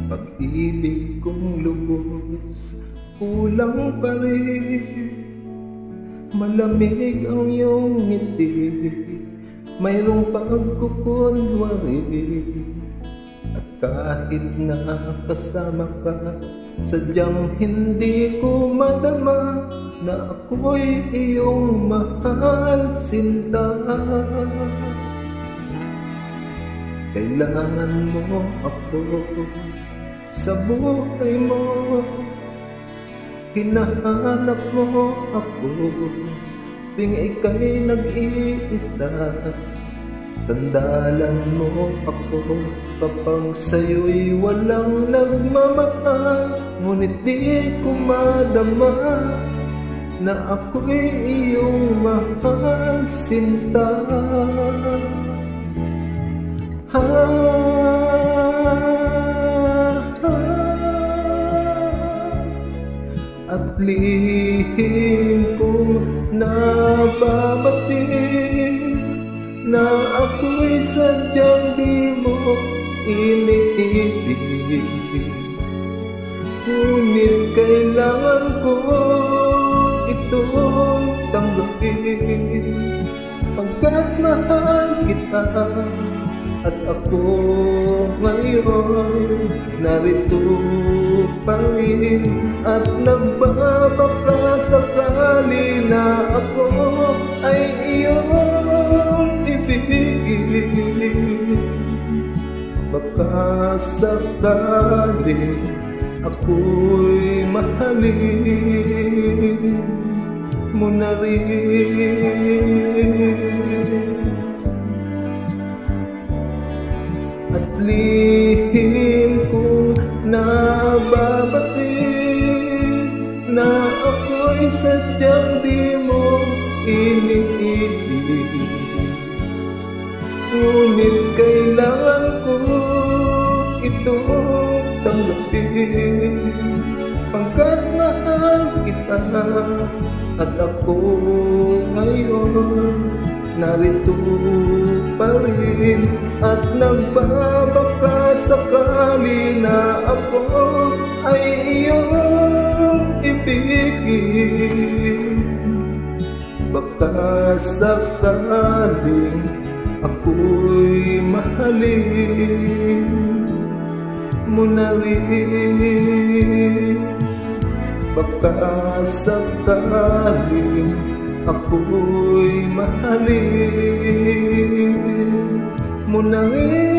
Pag-ibig kong lubos, kulang pa rin. Malamig ang iyong ngiti, mayroong pagkukunwari. At kahit na kasama ka, sadyang hindi ko madama na ako'y iyong mahal, sinta. Kailangan mo ako sa buhay mo, hinahanap mo ako tuwing ika'y nag-iisa. Sandalan mo ako kapag sa'yo'y walang nagmamahal, ngunit di ko madama na ako'y iyong mahal, sinta. At lihim kong nababating na ako'y sadyang di mo iniibig, ngunit kailangan ko itong tanggapin, pagkat mahal kita. At ako ngayon narito pa rin, at nagbabaka sakali na ako ay iyong ibigin. Baka sakali ako'y mahalin mo na rin. At lihim kong nababating na ako'y sadyang di mo iniibig, ngunit kailangan ko itong tanggapin, pagkat mahal kita. At ako ngayon narito pa rin, at nagbabaka sakali na ako ay iyong ibigin. Baka sakaling ako'y mahalin mo na rin. Baka sakaling ako'y mahalin mo na rin.